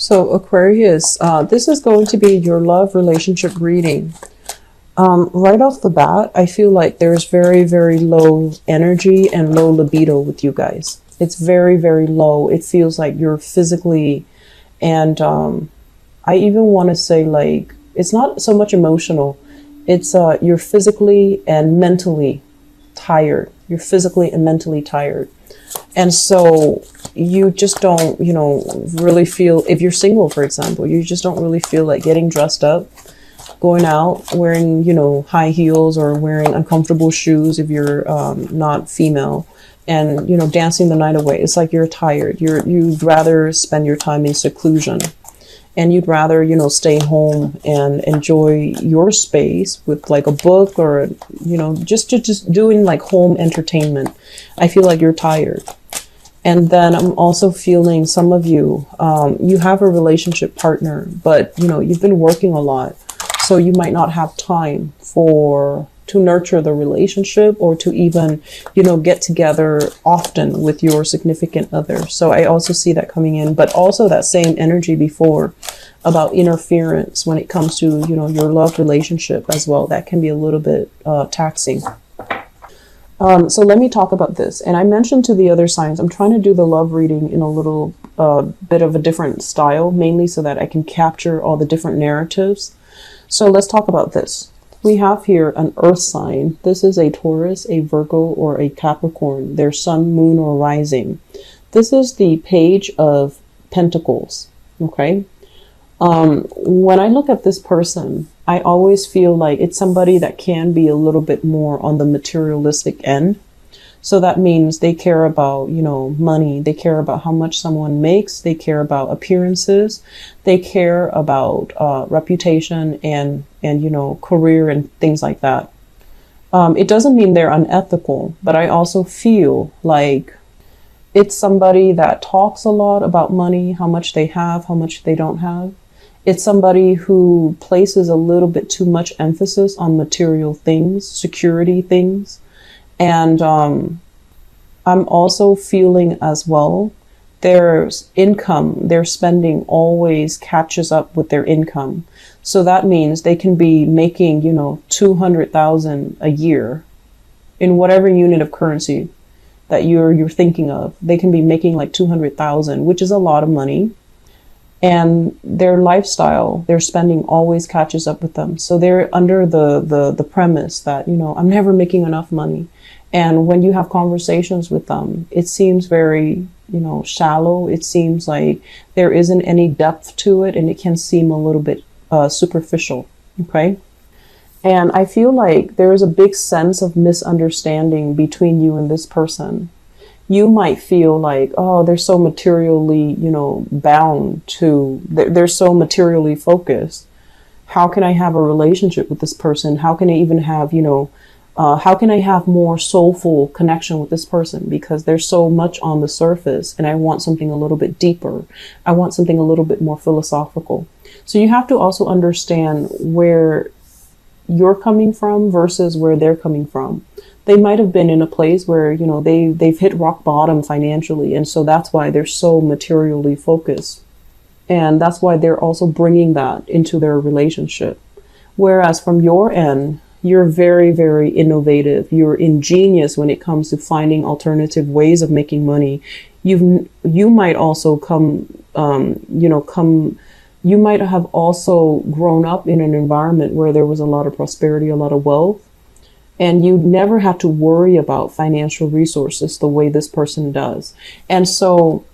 So Aquarius, this is going to be your love relationship reading. Right off the bat, I feel like there's very, very low energy and low libido with you guys. It's very, very low. It feels like you're physically, and I even want to say like, it's not so much emotional. It's you're physically and mentally tired. You're physically and mentally tired. And so you just don't, really feel, if you're single, for example, you just don't really feel like getting dressed up, going out, wearing, high heels or wearing uncomfortable shoes if you're not female, and, dancing the night away. It's like you're tired. You'd rather spend your time in seclusion, and you'd rather, stay home and enjoy your space with like a book or, just doing like home entertainment. I feel like you're tired. And then I'm also feeling some of you, you have a relationship partner, but, you've been working a lot. So you might not have time to nurture the relationship or to even, get together often with your significant other. So I also see that coming in, but also that same energy before about interference when it comes to, your love relationship as well. That can be a little bit taxing. So let me talk about this. And I mentioned to the other signs, I'm trying to do the love reading in a little bit of a different style, mainly so that I can capture all the different narratives. So let's talk about this. We have here an earth sign. This is a Taurus, a Virgo, or a Capricorn, their sun, moon, or rising. This is the Page of Pentacles, okay? When I look at this person, I always feel like it's somebody that can be a little bit more on the materialistic end. So that means they care about, money. They care about how much someone makes. They care about appearances. They care about reputation and career and things like that. It doesn't mean they're unethical, but I also feel like it's somebody that talks a lot about money, how much they have, how much they don't have. It's somebody who places a little bit too much emphasis on material things, security things. And I'm also feeling as well, their income, their spending always catches up with their income. So that means they can be making, 200,000 a year in whatever unit of currency that you're thinking of. They can be making like 200,000, which is a lot of money. And their lifestyle, their spending always catches up with them. So they're under the premise that, I'm never making enough money. And when you have conversations with them, it seems very, shallow. It seems like there isn't any depth to it, and it can seem a little bit superficial. Okay. And I feel like there is a big sense of misunderstanding between you and this person. You might feel like, oh, they're so materially, bound to, they're so materially focused. How can I have a relationship with this person? How can I even have, how can I have more soulful connection with this person? Because there's so much on the surface, and I want something a little bit deeper. I want something a little bit more philosophical. So you have to also understand where you're coming from versus where they're coming from. They might have been in a place where, they've hit rock bottom financially. And so that's why they're so materially focused. And that's why they're also bringing that into their relationship. Whereas from your end, you're very, very innovative. You're ingenious when it comes to finding alternative ways of making money. You might also you might have also grown up in an environment where there was a lot of prosperity, a lot of wealth. And you never had to worry about financial resources the way this person does. And so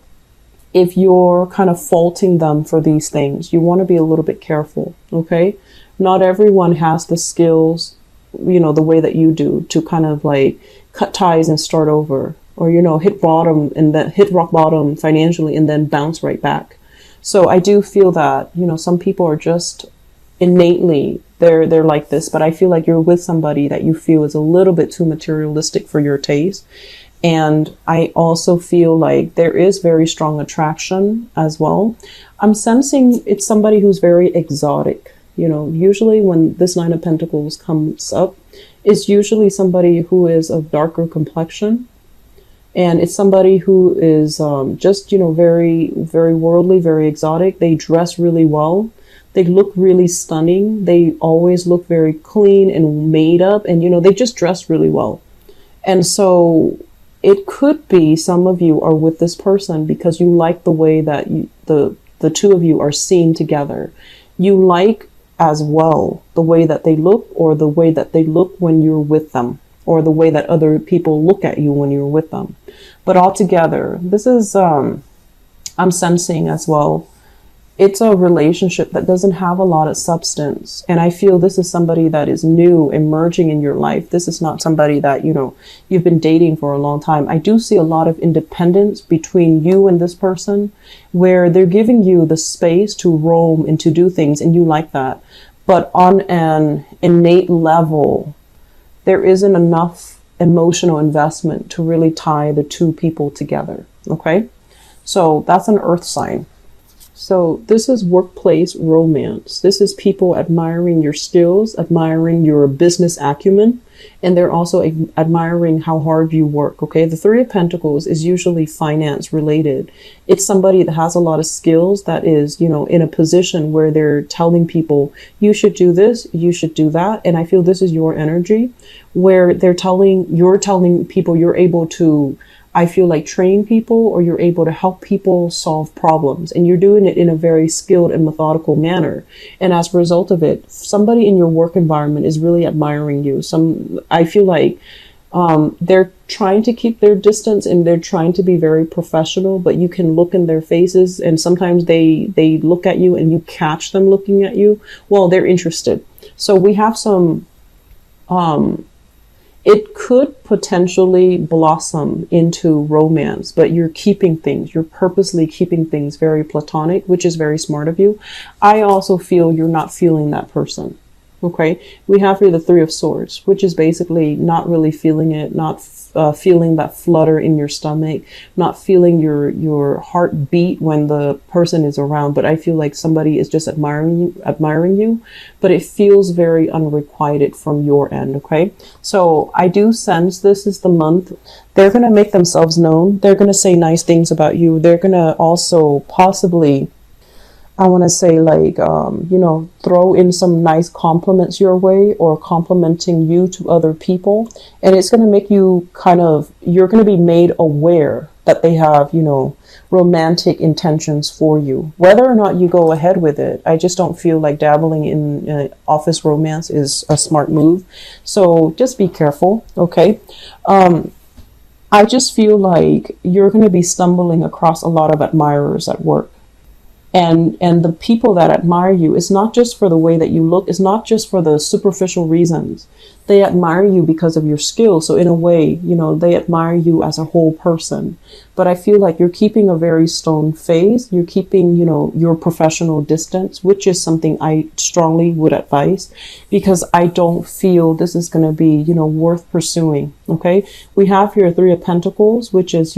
if you're kind of faulting them for these things, you want to be a little bit careful, okay? Not everyone has the skills, the way that you do to kind of like cut ties and start over, or, hit bottom and then hit rock bottom financially and then bounce right back. So I do feel that, some people are just innately they're like this, but I feel like you're with somebody that you feel is a little bit too materialistic for your taste. And I also feel like there is very strong attraction as well. I'm sensing it's somebody who's very exotic. Usually when this Nine of Pentacles comes up, it's usually somebody who is of darker complexion. And it's somebody who is just, very, very worldly, very exotic. They dress really well. They look really stunning. They always look very clean and made up. And, they just dress really well. And so it could be some of you are with this person because you like the way that the two of you are seen together. You like as well the way that they look, or the way that they look when you're with them, or the way that other people look at you when you're with them. But altogether, this is, I'm sensing as well, it's a relationship that doesn't have a lot of substance. And I feel this is somebody that is new, emerging in your life. This is not somebody that, you've been dating for a long time. I do see a lot of independence between you and this person, where they're giving you the space to roam and to do things, and you like that. But on an innate level, there isn't enough emotional investment to really tie the two people together. Okay. So that's an earth sign. So this is workplace romance. This is people admiring your skills, admiring your business acumen, and they're also admiring how hard you work. Okay. The Three of Pentacles is usually finance related. It's somebody that has a lot of skills, that is, in a position where they're telling people, you should do this, you should do that. And I feel this is your energy, where you're telling people you're able to, I feel like, train people, or you're able to help people solve problems, and you're doing it in a very skilled and methodical manner. And as a result of it, somebody in your work environment is really admiring you. I feel like they're trying to keep their distance, and they're trying to be very professional, but you can look in their faces, and sometimes they look at you and you catch them looking at you. Well, they're interested. So we have some, it could potentially blossom into romance, but you're purposely keeping things very platonic, which is very smart of you. I also feel you're not feeling that person. Okay. We have here the Three of Swords, which is basically not really feeling it, not feeling that flutter in your stomach, not feeling your heart beat when the person is around. But I feel like somebody is just admiring you, but it feels very unrequited from your end. Okay. So I do sense this is the month they're going to make themselves known. They're going to say nice things about you. They're going to also possibly, I want to say, like, throw in some nice compliments your way, or complimenting you to other people. And it's going to make you you're going to be made aware that they have, romantic intentions for you. Whether or not you go ahead with it, I just don't feel like dabbling in office romance is a smart move. So just be careful. Okay. I just feel like you're going to be stumbling across a lot of admirers at work. And the people that admire you, is not just for the way that you look, it's not just for the superficial reasons. They admire you because of your skills. So in a way, they admire you as a whole person. But I feel like you're keeping a very stone face. You're keeping, your professional distance, which is something I strongly would advise, because I don't feel this is going to be, worth pursuing. Okay. We have here Three of Pentacles, which is,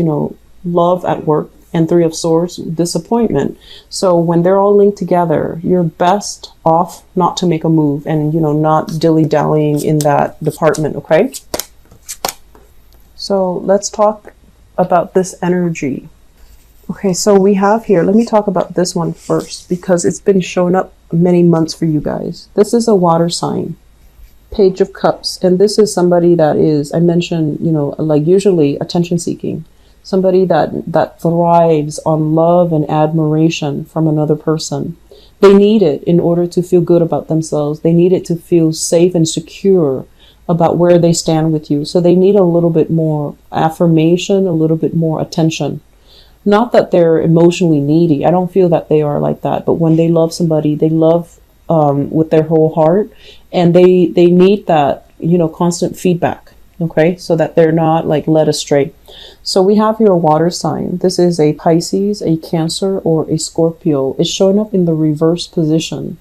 love at work, and Three of Swords, disappointment. So when they're all linked together, you're best off not to make a move, and, not dilly-dallying in that department. Okay. So let's talk about this energy. Okay. So we have here, let me talk about this one first, because it's been showing up many months for you guys. This is a water sign, Page of Cups. And this is somebody that is, I mentioned, like usually attention seeking. Somebody that thrives on love and admiration from another person. They need it in order to feel good about themselves. They need it to feel safe and secure about where they stand with you. So they need a little bit more affirmation, a little bit more attention. Not that they're emotionally needy. I don't feel that they are like that. But when they love somebody, they love with their whole heart. And they need that, constant feedback. Okay, so that they're not like led astray. So we have here a water sign. This is a Pisces, a Cancer, or a Scorpio. It's showing up in the reverse position.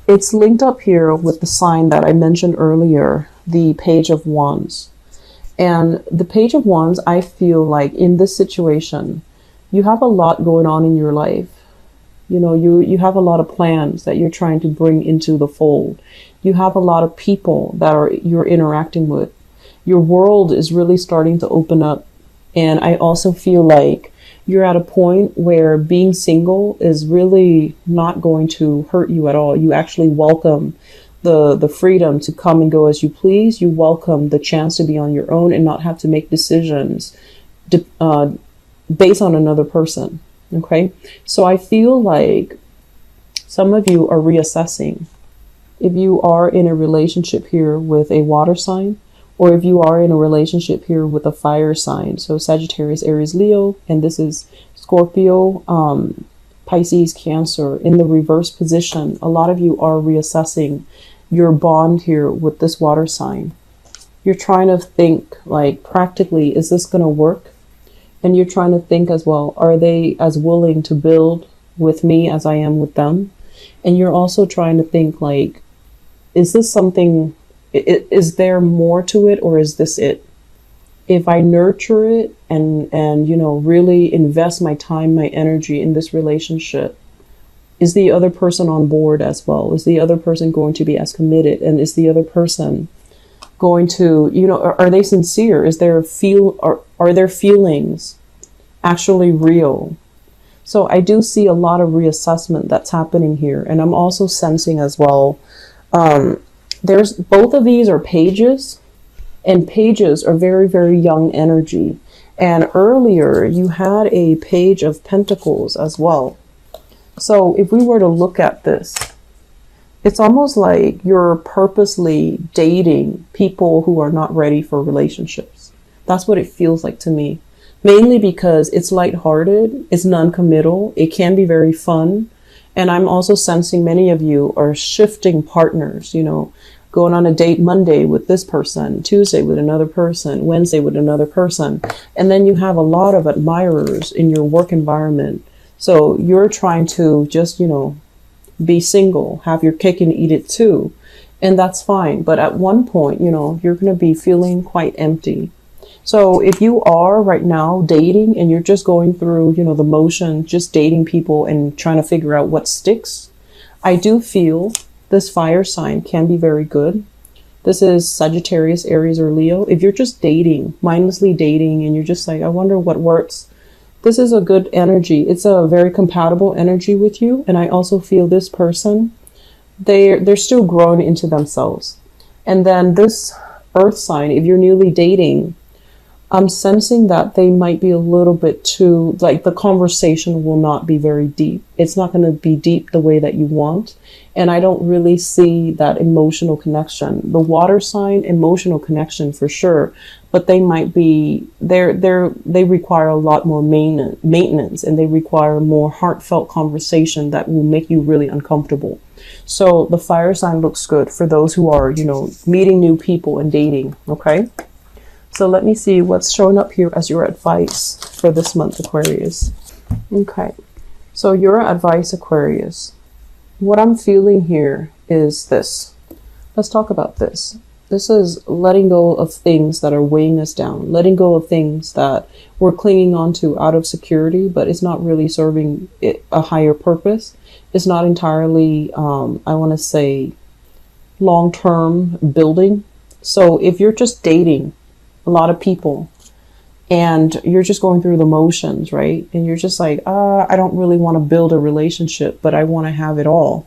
It's linked up here with the sign that I mentioned earlier, the Page of Wands. And the Page of Wands, I feel like in this situation, you have a lot going on in your life. You have a lot of plans that you're trying to bring into the fold. You have a lot of people that you're interacting with. Your world is really starting to open up. And I also feel like you're at a point where being single is really not going to hurt you at all. You actually welcome the freedom to come and go as you please. You welcome the chance to be on your own and not have to make decisions based on another person. Okay. So I feel like some of you are reassessing. If you are in a relationship here with a water sign, or if you are in a relationship here with a fire sign, so Sagittarius, Aries, Leo, and this is Scorpio, Pisces, Cancer, in the reverse position, a lot of you are reassessing your bond here with this water sign. You're trying to think like practically, is this going to work? And you're trying to think as well, are they as willing to build with me as I am with them? And you're also trying to think like, is this something, is there more to it, or is this it? If I nurture it and you know, really invest my time, my energy in this relationship, is the other person on board as well? Is the other person going to be as committed? And is the other person going to, you know, are they sincere? Is there are their feelings actually real? So I do see a lot of reassessment that's happening here. And I'm also sensing as well, there's both of these are pages, and pages are very, very young energy. And earlier you had a page of pentacles as well. So if we were to look at this, it's almost like you're purposely dating people who are not ready for relationships. That's what it feels like to me. Mainly because it's lighthearted, it's non-committal, it can be very fun. And I'm also sensing many of you are shifting partners, you know, going on a date Monday with this person, Tuesday with another person, Wednesday with another person. And then you have a lot of admirers in your work environment. So you're trying to just, you know, be single, have your cake and eat it too. And that's fine. But at one point, you know, you're going to be feeling quite empty. So if you are right now dating and you're just going through, you know, the motion, just dating people and trying to figure out what sticks, I do feel this fire sign can be very good. This is Sagittarius, Aries, or Leo. If you're just dating, mindlessly dating, and you're just like, I wonder what works, this is a good energy. It's a very compatible energy with you. And I also feel this person, they're still growing into themselves. And then this earth sign, if you're newly dating, I'm sensing that they might be a little bit too, like the conversation will not be very deep. It's not going to be deep the way that you want. And I don't really see that emotional connection. The water sign, emotional connection for sure, but they might be, they require a lot more maintenance, and they require more heartfelt conversation that will make you really uncomfortable. So the fire sign looks good for those who are, you know, meeting new people and dating. Okay. So let me see what's showing up here as your advice for this month, Aquarius. Okay, so your advice, Aquarius. What I'm feeling here is this. Let's talk about this. This is letting go of things that are weighing us down, letting go of things that we're clinging on to out of security, but it's not really serving a higher purpose. It's not entirely, I want to say, long-term building. So if you're just dating a lot of people and you're just going through the motions, right? And you're just like, I don't really want to build a relationship, but I want to have it all.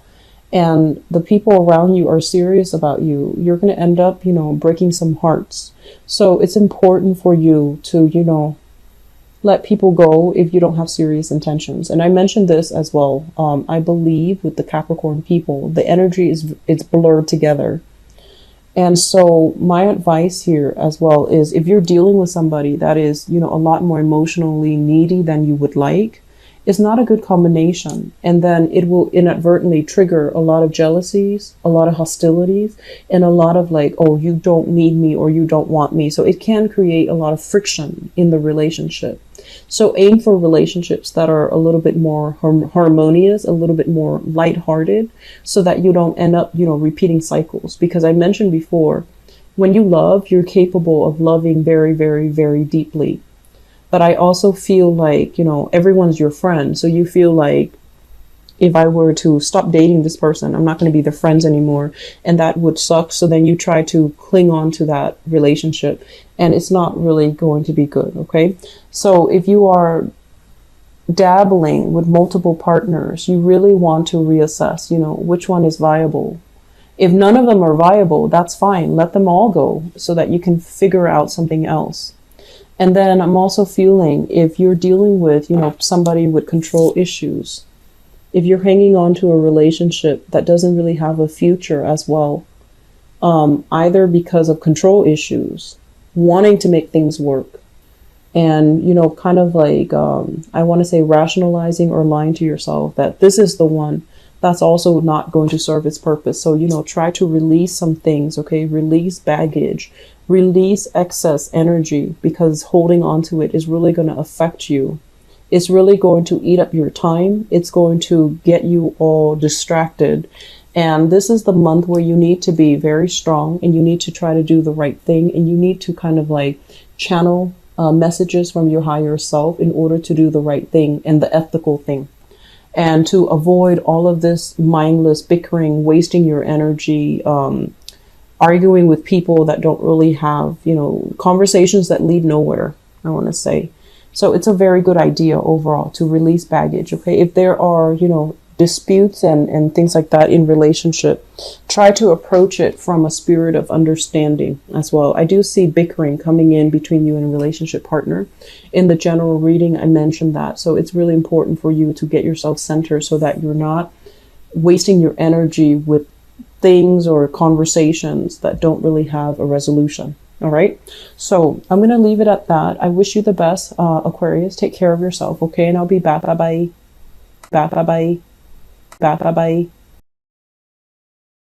And the people around you are serious about you. You're going to end up, you know, breaking some hearts. So it's important for you to, you know, let people go if you don't have serious intentions. And I mentioned this as well. I believe with the Capricorn people, the energy it's blurred together. And so my advice here as well is if you're dealing with somebody that is, you know, a lot more emotionally needy than you would like, it's not a good combination. And then it will inadvertently trigger a lot of jealousies, a lot of hostilities, and a lot of like, oh, you don't need me or you don't want me. So it can create a lot of friction in the relationship. So aim for relationships that are a little bit more harmonious, a little bit more lighthearted, so that you don't end up, you know, repeating cycles. Because I mentioned before, when you love, you're capable of loving very, very, very deeply. But I also feel like, you know, everyone's your friend. So you feel like if I were to stop dating this person, I'm not going to be their friends anymore. And that would suck. So then you try to cling on to that relationship and it's not really going to be good. Okay. So if you are dabbling with multiple partners, you really want to reassess, which one is viable. If none of them are viable, that's fine. Let them all go so that you can figure out something else. And then I'm also feeling if you're dealing with, somebody with control issues, if you're hanging on to a relationship that doesn't really have a future as well, either because of control issues, wanting to make things work, and, kind of like, I want to say rationalizing or lying to yourself that this is the one, that's also not going to serve its purpose. So, try to release some things, okay? Release baggage, release excess energy, because holding on to it is really going to affect you. It's really going to eat up your time. It's going to get you all distracted. And this is the month where you need to be very strong and you need to try to do the right thing. And you need to kind of like channel messages from your higher self in order to do the right thing and the ethical thing. And to avoid all of this mindless bickering, wasting your energy, arguing with people that don't really have, conversations that lead nowhere, I want to say. So it's a very good idea overall to release baggage. Okay. If there are, disputes and things like that in relationship, try to approach it from a spirit of understanding as well. I do see bickering coming in between you and a relationship partner. In the general reading, I mentioned that. So it's really important for you to get yourself centered so that you're not wasting your energy with things or conversations that don't really have a resolution. All right. So I'm going to leave it at that. I wish you the best, Aquarius. Take care of yourself. Okay. And I'll be back. Bye-bye. Bye-bye. Bye-bye.